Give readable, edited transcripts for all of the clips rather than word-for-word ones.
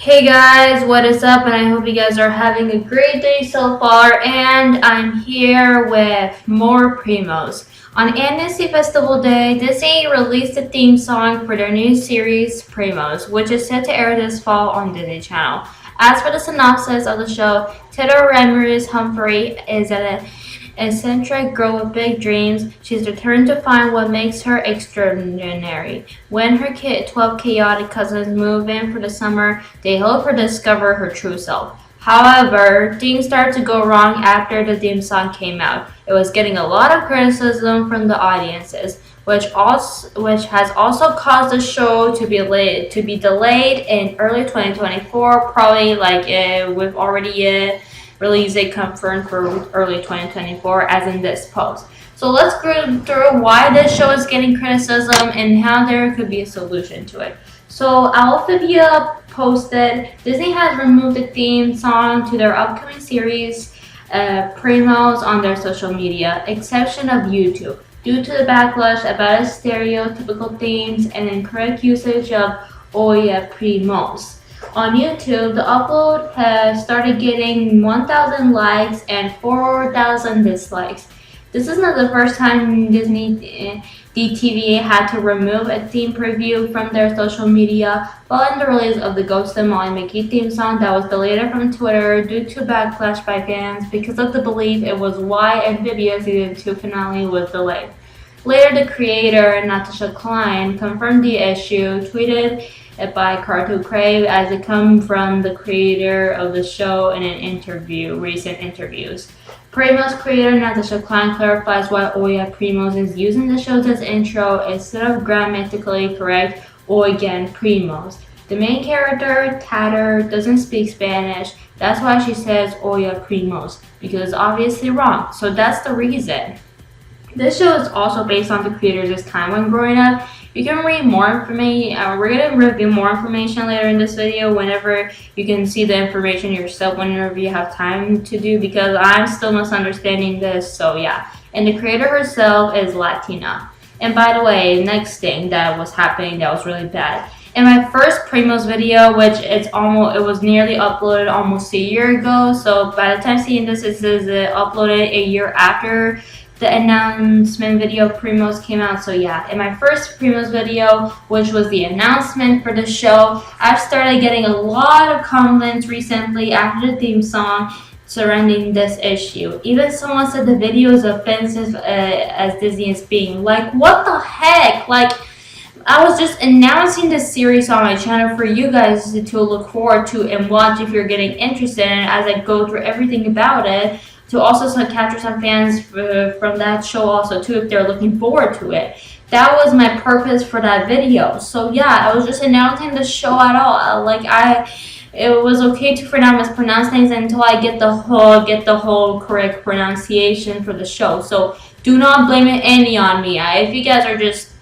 Hey guys, what is up? And I hope you guys are having a great day so far. And I'm here with more Primos. On Amnesty Festival Day, Disney released a theme song for their new series Primos, which is set to air this fall on Disney Channel. As for the synopsis of the show, Tito Ramirez Humphrey is an eccentric girl with big dreams. She's determined to find what makes her extraordinary. When her 12 chaotic cousins move in for the summer, they help her discover her true self. However, things started to go wrong after the theme song came out. It was getting a lot of criticism from the audiences, which has also caused the show to be delayed in early 2024. Probably we've already release date confirmed for early 2024 as in this post. So let's go through why this show is getting criticism and how there could be a solution to it. So Amphibia posted, Disney has removed the theme song to their upcoming series Primos on their social media, exception of YouTube, due to the backlash about its stereotypical themes and incorrect usage of Oya Primos. On YouTube, the upload has started getting 1,000 likes and 4,000 dislikes. This is not the first time Disney DTV had to remove a theme preview from their social media following the release of the Ghost and Molly Mickey theme song that was deleted from Twitter due to backlash by fans because of the belief it was why Amphibia Season 2 finale was delayed. Later, the creator, Natasha Klein, confirmed the issue, tweeted by Cartoon Crave as it comes from the creator of the show in an recent interviews. Primos creator Natasha Klein clarifies why Oya Primos is using the show as intro instead of grammatically correct Oigan Primos. The main character, Tatter, doesn't speak Spanish. That's why she says Oya Primos, because it's obviously wrong. So that's the reason. This show is also based on the creators' time when growing up. You can read more information. We're going to review more information later in this video whenever you can see the information yourself whenever you have time to do, because I'm still misunderstanding this. So yeah. And the creator herself is Latina. And by the way, next thing that was happening that was really bad. In my first Primos video, which it was nearly uploaded almost a year ago. So by the time seeing this, it says it uploaded a year after the announcement video of Primos came out. So yeah, in my first Primos video, which was the announcement for the show, I've started getting a lot of comments recently after the theme song surrounding this issue. Even someone said the video is offensive as Disney is being. Like, what the heck? Like, I was just announcing this series on my channel for you guys to look forward to and watch if you're getting interested in it as I go through everything about it, to also capture some fans from that show also too if they're looking forward to it. That was my purpose for that video. So yeah, I was just announcing the show at all. It was okay to for now mispronounce things until I get the whole correct pronunciation for the show. So do not blame it any on me. If you guys are just,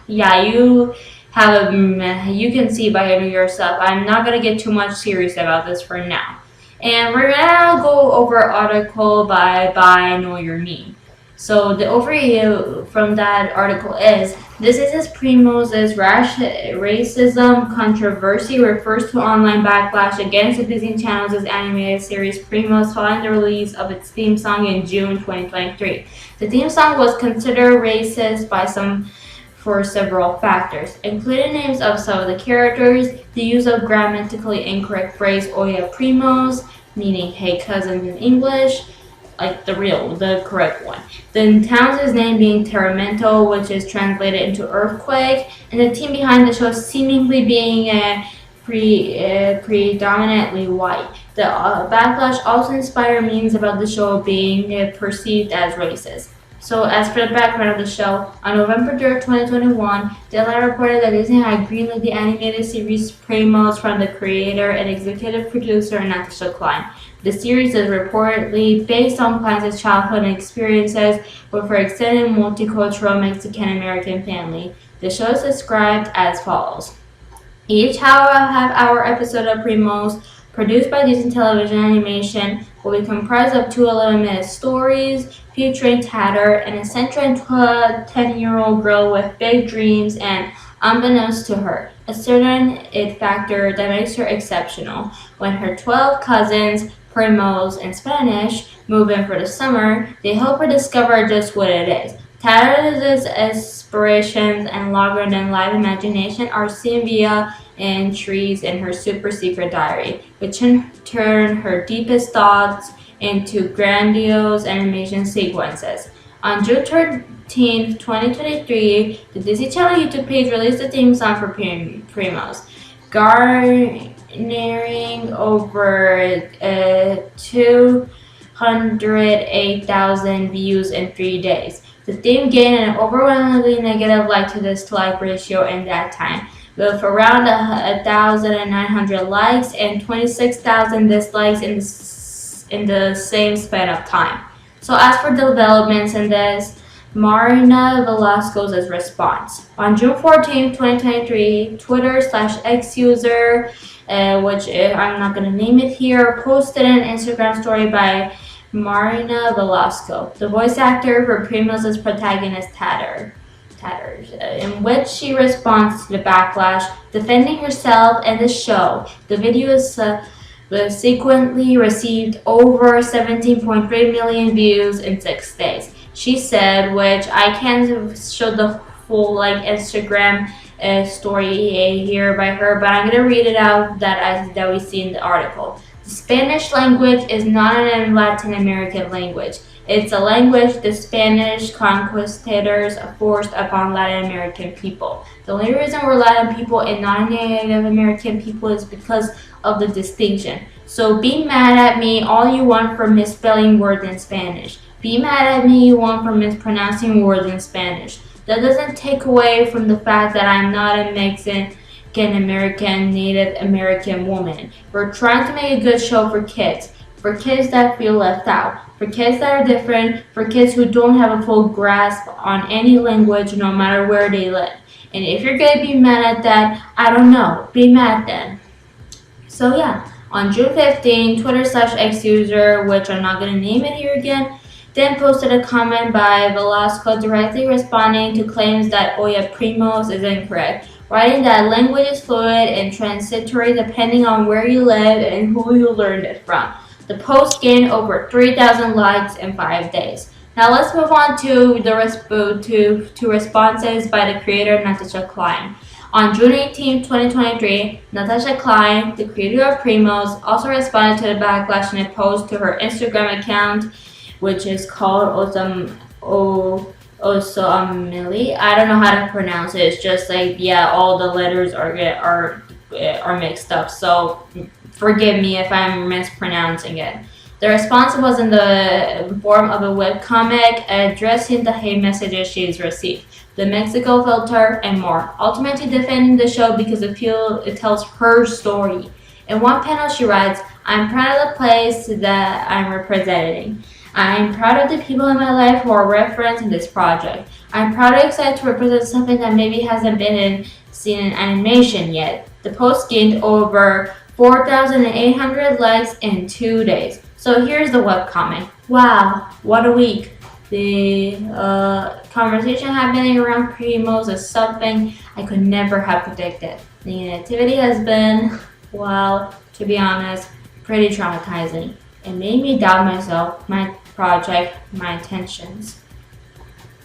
yeah, you can see by yourself. I'm not gonna get too much serious about this for now. And we're gonna go over article by Know Your Meme. So the overview from that article is, this is Primos' racism controversy refers to online backlash against the Disney Channel's animated series Primos following the release of its theme song in June 2023. The theme song was considered racist by some for several factors, including names of some of the characters, the use of grammatically incorrect phrase Oya Primos, meaning hey cousins in English, like the correct one. The town's name being Terramento, which is translated into earthquake, and the team behind the show seemingly being predominantly white. The backlash also inspired memes about the show being perceived as racist. So as for the background of the show, on November 3rd, 2021, Deadline reported that Disney had greenlit the animated series Primos from the creator and executive producer Natasha Klein. The series is reportedly based on Klein's childhood and experiences with her extended multicultural Mexican-American family. The show is described as follows. Each half-hour episode of Primos, produced by Disney Television Animation, will be comprised of two 11-minute stories featuring Tatter, an eccentric 10-year-old girl with big dreams, and unbeknownst to her, a certain it factor that makes her exceptional. When her 12 cousins, Primos in Spanish, move in for the summer, they help her discover just what it is. Tatter's aspirations and larger-than-life imagination are seen via entries in her super secret diary, which in turn her deepest thoughts into grandiose animation sequences. On June 13th, 2023, the Disney Channel YouTube page released the theme song for Primos, garnering over 208,000 views in 3 days. The theme gained an overwhelmingly negative like-to-dislike ratio in that time, with around 1,900 likes and 26,000 dislikes in the same span of time. So as for developments in this, Marina Velasco's response. On June 14, 2023, Twitter/X user, which I'm not going to name it here, posted an Instagram story by Marina Velasco, the voice actor for Primos' protagonist Tatters, in which she responds to the backlash, defending herself and the show. The video is subsequently received over 17.3 million views in 6 days. She said, which I can't show the full Instagram story here by her, but I'm gonna read it out that we see in the article. The Spanish language is not a Latin American language. It's a language the Spanish conquistadors forced upon Latin American people. The only reason we're Latin people and not Native American people is because of the distinction. So be mad at me all you want for misspelling words in Spanish. Be mad at me you want for mispronouncing words in Spanish. That doesn't take away from the fact that I'm not a Mexican American, Native American woman. We're trying to make a good show for kids that feel left out, for kids that are different, for kids who don't have a full grasp on any language no matter where they live. And if you're gonna be mad at that, I don't know, be mad then. So yeah, on June 15, Twitter/X user, which I'm not gonna name it here again, then posted a comment by Velasco directly responding to claims that Oya Primos is incorrect, writing that language is fluid and transitory depending on where you live and who you learned it from. The post gained over 3,000 likes in 5 days. Now let's move on to the responses by the creator Natasha Klein. On June 18, 2023, Natasha Klein, the creator of Primos, also responded to the backlash in a post to her Instagram account, which is called Osamili. I don't know how to pronounce it. It's just all the letters are mixed up. So forgive me if I'm mispronouncing it. The response was in the form of a webcomic addressing the hate messages she's received, the Mexico filter, and more. Ultimately defending the show because it tells her story. In one panel she writes, "I'm proud of the place that I'm representing. I'm proud of the people in my life who are referenced in this project. I'm proud and excited to represent something that maybe hasn't been seen in animation yet." The post gained over 4,800 likes in 2 days. So here's the webcomic. Wow, what a week. The conversation happening around Primos is something I could never have predicted. The activity has been, well, to be honest, pretty traumatizing. It made me doubt myself, my project, my intentions.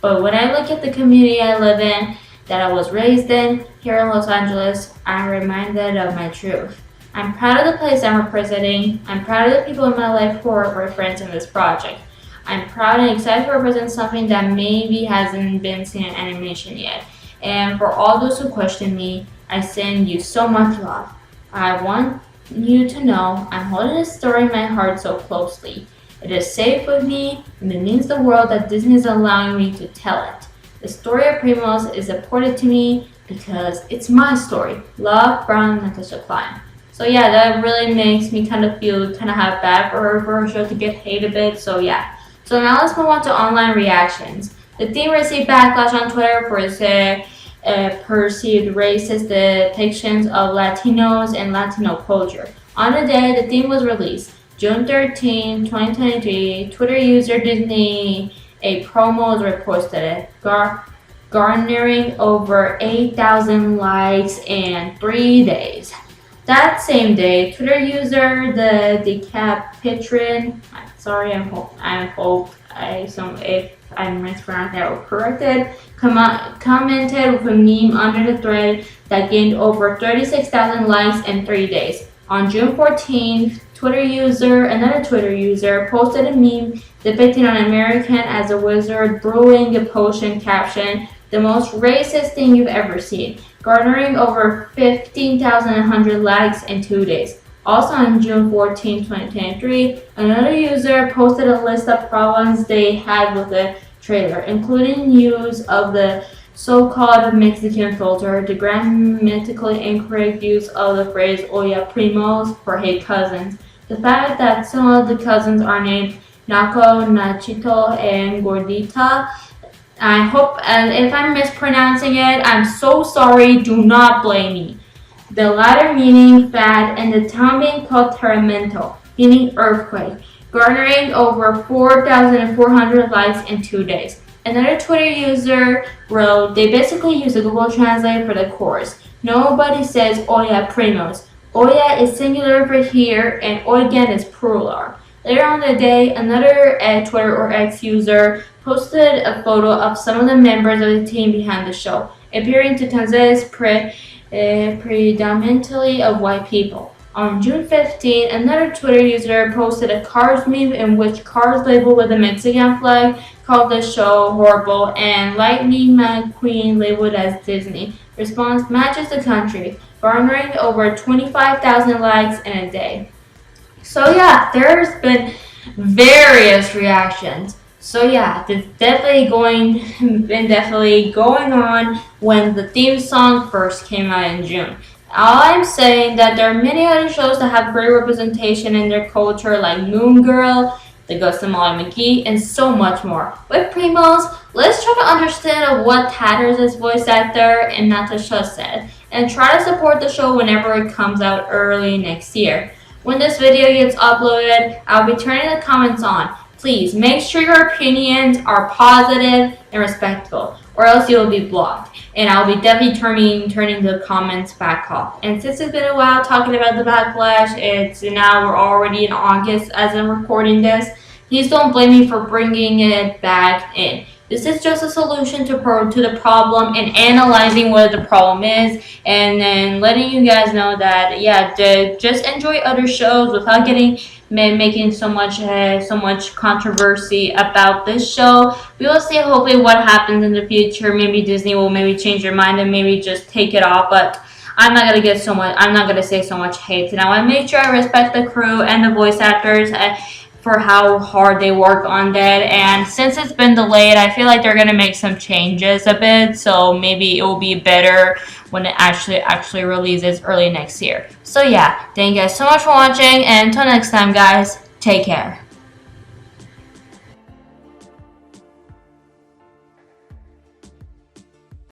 But when I look at the community I live in, that I was raised in, here in Los Angeles, I'm reminded of my truth. I'm proud of the place I'm representing. I'm proud of the people in my life who are referenced in this project. I'm proud and excited to represent something that maybe hasn't been seen in animation yet. And for all those who question me, I send you so much love. I want you to know I'm holding this story in my heart so closely. It is safe with me, and it means the world that Disney is allowing me to tell it. The story of Primos is important to me because it's my story. Love from Natasha Klein. So yeah, that really makes me kind of have bad for her show to get hate a bit. So yeah. So now let's move on to online reactions. The theme received backlash on Twitter for its perceived racist depictions of Latinos and Latino culture. On the day the theme was released, June 13, 2023, Twitter user Disney a Promos reposted it, garnering over 8,000 likes in 3 days. That same day, Twitter user the Cat Patron, sorry, if I'm mispronouncing that or corrected, commented with a meme under the thread that gained over 36,000 likes in 3 days. On June 14th, another Twitter user, posted a meme depicting an American as a wizard brewing a potion caption, "The most racist thing you've ever seen," garnering over 15,100 likes in 2 days. Also on June 14, 2023, another user posted a list of problems they had with the trailer, including use of the so-called Mexican filter, the grammatically incorrect use of the phrase "Oye Primos" for "hey cousins," the fact that some of the cousins are named Naco, Nachito, and Gordita. I hope, and if I'm mispronouncing it, I'm so sorry, do not blame me. The latter meaning fat, and the town being called Terremoto, meaning earthquake, garnering over 4,400 likes in 2 days. Another Twitter user wrote, "They basically use a Google Translate for the chorus. Nobody says Oya Primos. Oya is singular for here, and Oigan is plural." Later on the day, another Twitter or X user posted a photo of some of the members of the team behind the show, appearing to consist predominantly of white people. On June 15, another Twitter user posted a Cars meme in which cars labeled with the Mexican flag called the show horrible and Lightning McQueen labeled as Disney. Response matches the country, garnering over 25,000 likes in a day. So yeah, there's been various reactions. So yeah, it's definitely going on when the theme song first came out in June. All I'm saying that there are many other shows that have great representation in their culture, like Moon Girl, The Ghost of Molly McGee, and so much more. With Primos, let's try to understand what Tatters' voice actor and Natasha said, and try to support the show whenever it comes out early next year. When this video gets uploaded, I'll be turning the comments on. Please make sure your opinions are positive and respectful, or else you'll be blocked. And I'll be definitely turning the comments back off. And since it's been a while talking about the backlash, we're already in August as I'm recording this. Please don't blame me for bringing it back in. This is just a solution to the problem and analyzing what the problem is, and then letting you guys know that just enjoy other shows without making so much controversy about this show. We will see hopefully what happens in the future. Maybe Disney will change their mind and maybe just take it off, but I'm not gonna say so much hate. And I want to make sure I respect the crew and the voice actors for how hard they work on that. And since it's been delayed, I feel like they're gonna make some changes a bit, so maybe it will be better when it actually releases early next year. So yeah, thank you guys so much for watching, and until next time guys, take care.